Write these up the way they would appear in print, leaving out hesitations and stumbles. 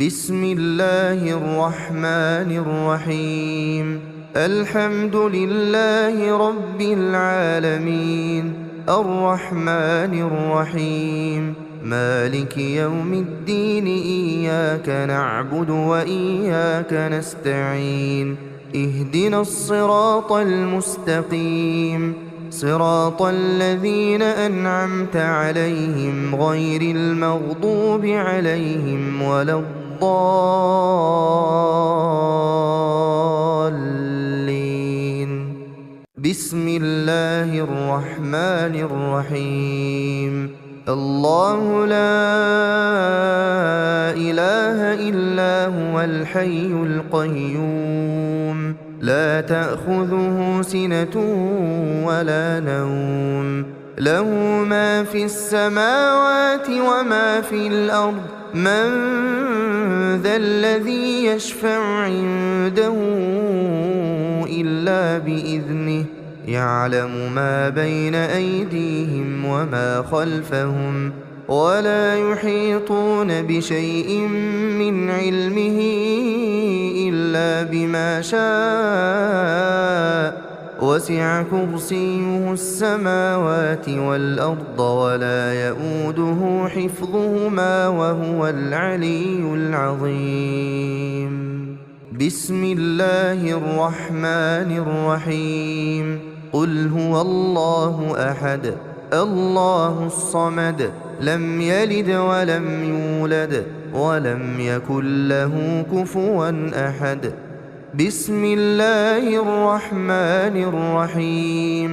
بسم الله الرحمن الرحيم. الحمد لله رب العالمين، الرحمن الرحيم، مالك يوم الدين. إياك نعبد وإياك نستعين. اهدنا الصراط المستقيم، صراط الذين أنعمت عليهم غير المغضوب عليهم ولا الضالين. بسم الله الرحمن الرحيم. الله لا إله إلا هو الحي القيوم، لا تأخذه سنة ولا نوم، له ما في السماوات وما في الأرض. من ذا الذي يشفع عنده إلا بإذنه، يعلم ما بين أيديهم وما خلفهم، ولا يحيطون بشيء من علمه إلا بما شاء. وسع كرسيه السماوات والأرض ولا يئوده حفظهما وهو العلي العظيم. بسم الله الرحمن الرحيم. قل هو الله أحد، الله الصمد، لم يلد ولم يولد ولم يكن له كفوا أحد. بسم الله الرحمن الرحيم.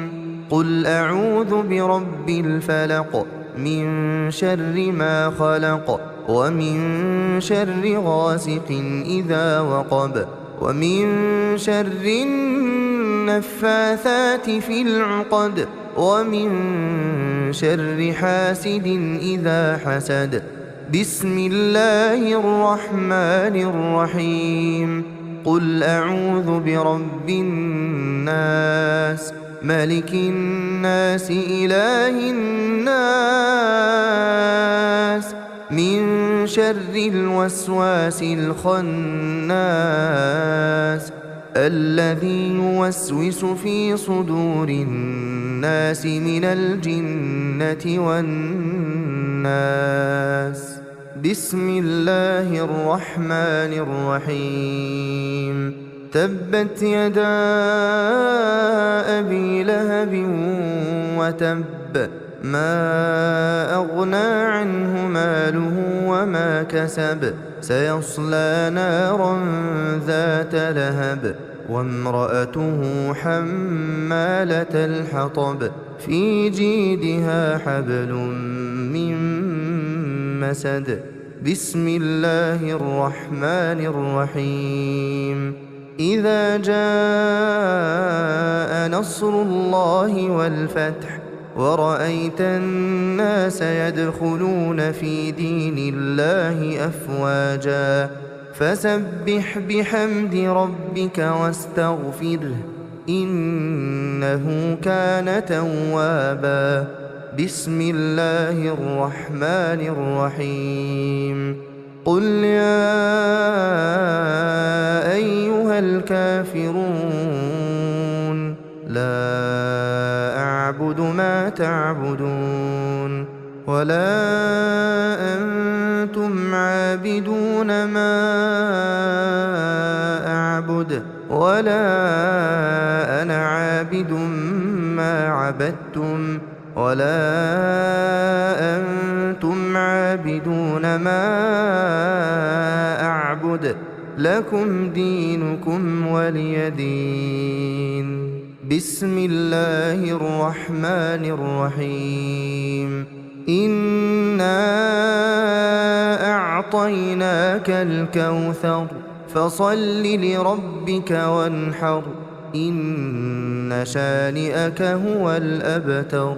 قل أعوذ برب الفلق، من شر ما خلق، ومن شر غاسق إذا وقب، ومن شر النفاثات في العقد، ومن شر حاسد إذا حسد. بسم الله الرحمن الرحيم. قل أعوذ برب الناس، ملك الناس، إله الناس، من شر الوسواس الخناس، الذي يوسوس في صدور الناس من الجنة والناس. بسم الله الرحمن الرحيم. تبت يدا أبي لهب وتب، ما أغنى عنه ماله وما كسب، سيصلى نارا ذات لهب، وامرأته حمالة الحطب، في جيدها حبل من مسد. بسم الله الرحمن الرحيم. إذا جاء نصر الله والفتح، ورأيت الناس يدخلون في دين الله أفواجا، فسبح بحمد ربك واستغفره، إنه كان توابا. بسم الله الرحمن الرحيم. قل يا أيها الكافرون، لا أعبد ما تعبدون، ولا أنتم عابدون ما أعبد، ولا أنا عابد ما عبدتم، ولا أنتم عابدون ما أعبد، لكم دينكم ولي دين. بسم الله الرحمن الرحيم. إنا أعطيناك الكوثر، فصل لربك وانحر، إن شانئك هو الأبتر.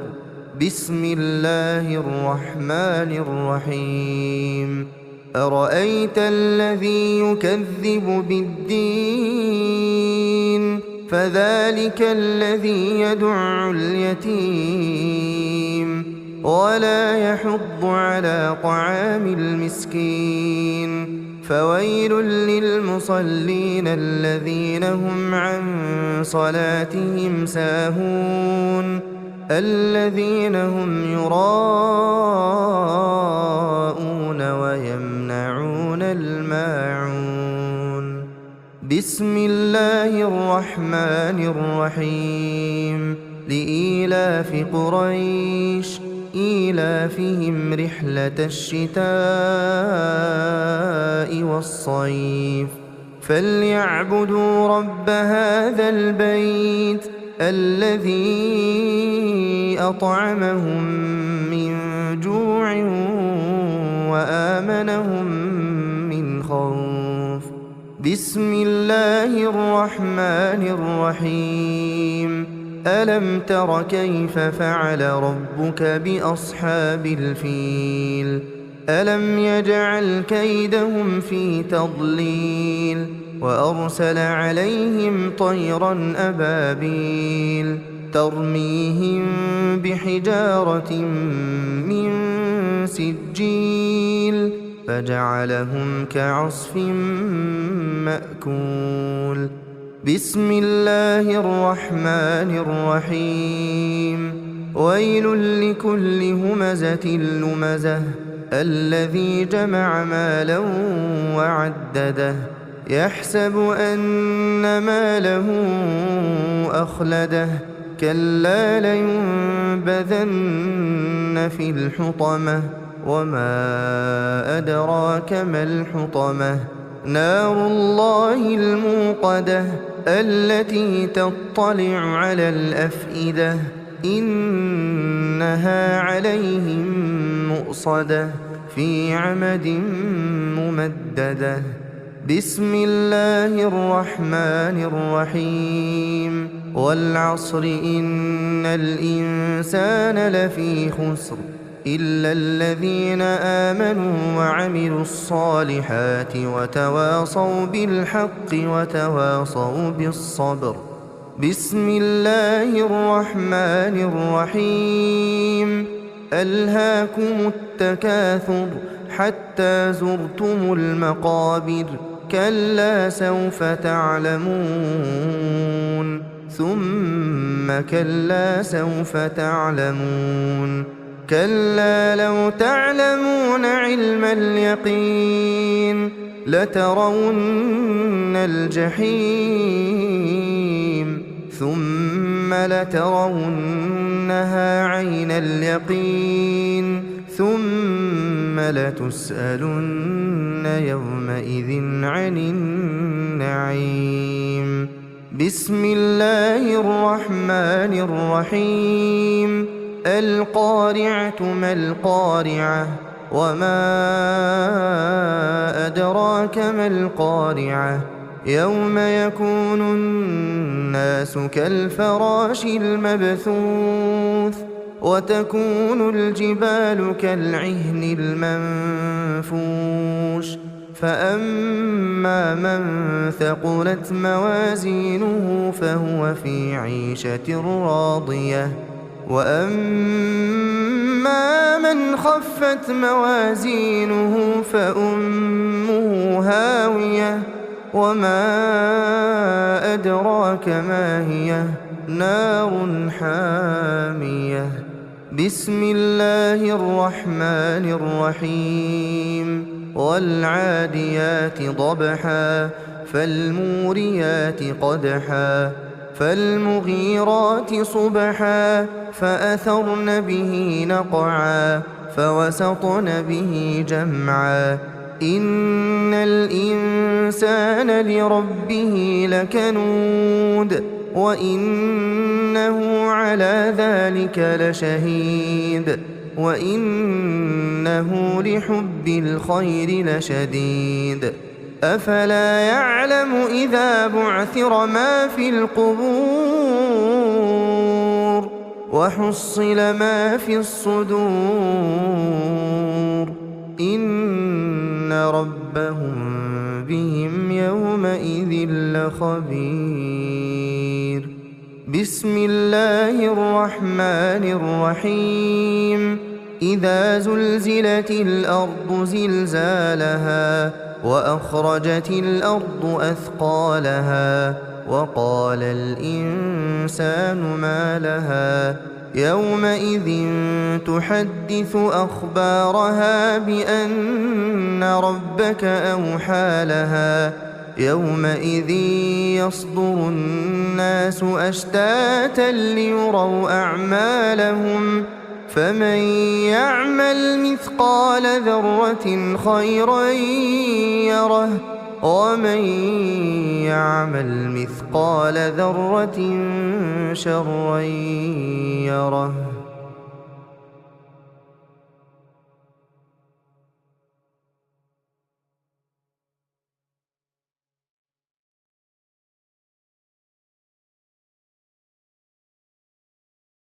بسم الله الرحمن الرحيم. أرأيت الذي يكذب بالدين، فذلك الذي يدع اليتيم ولا يحض على طعام المسكين، فويل للمصلين الذين هم عن صلاتهم ساهون الذين هم يراءون ويمنعون الماعون. بسم الله الرحمن الرحيم. لإيلاف قريش إيلافهم رحلة الشتاء والصيف فليعبدوا رب هذا البيت الذي أطعمهم من جوع وآمنهم من خوف. بسم الله الرحمن الرحيم. ألم تر كيف فعل ربك بأصحاب الفيل ألم يجعل كيدهم في تضليل وأرسل عليهم طيرا أبابيل ترميهم بحجارة من سجيل فجعلهم كعصف مأكول. بسم الله الرحمن الرحيم. ويل لكل همزة لمزة الذي جمع مالا وعدده يحسب أن ماله أخلده كلا لينبذن في الحطمة وما أدراك ما الحطمة نار الله الموقدة التي تطلع على الأفئدة إنها عليهم مؤصدة في عمد ممددة. بسم الله الرحمن الرحيم. والعصر إن الإنسان لفي خسر إلا الذين آمنوا وعملوا الصالحات وتواصوا بالحق وتواصوا بالصبر. بسم الله الرحمن الرحيم. ألهاكم التكاثر حتى زرتم المقابر كلا سوف تعلمون ثم كلا سوف تعلمون كلا لو تعلمون علم اليقين لترون الجحيم ثم لترونها عين اليقين ثم لتسألن يومئذ عن النعيم. بسم الله الرحمن الرحيم. القارعة ما القارعة وما أدراك ما القارعة يوم يكون الناس كالفراش المبثوث وتكون الجبال كالعهن المنفوش فأما من ثقلت موازينه فهو في عيشة راضية وأما من خفت موازينه فأمه هاوية وما أدراك ما هي نار حامية. بسم الله الرحمن الرحيم. والعاديات ضبحا فالموريات قدحا فالمغيرات صبحا فأثرن به نقعا فوسطن به جمعا إن الإنسان لربه لكنود وإنه على ذلك لشهيد وإنه لحب الخير لشديد. أفلا يعلم إذا بعثر ما في القبور وحصل ما في الصدور إن ربهم بهم يومئذ لخبير. بسم الله الرحمن الرحيم. إذا زلزلت الأرض زلزالها وأخرجت الأرض أثقالها وقال الإنسان ما لها يومئذ تحدث أخبارها بأن ربك أوحى لها يومئذ يصدر الناس أشتاتا ليروا أعمالهم فمن يعمل مثقال ذرة خيرا يره ومن يعمل مثقال ذرة شرا يره.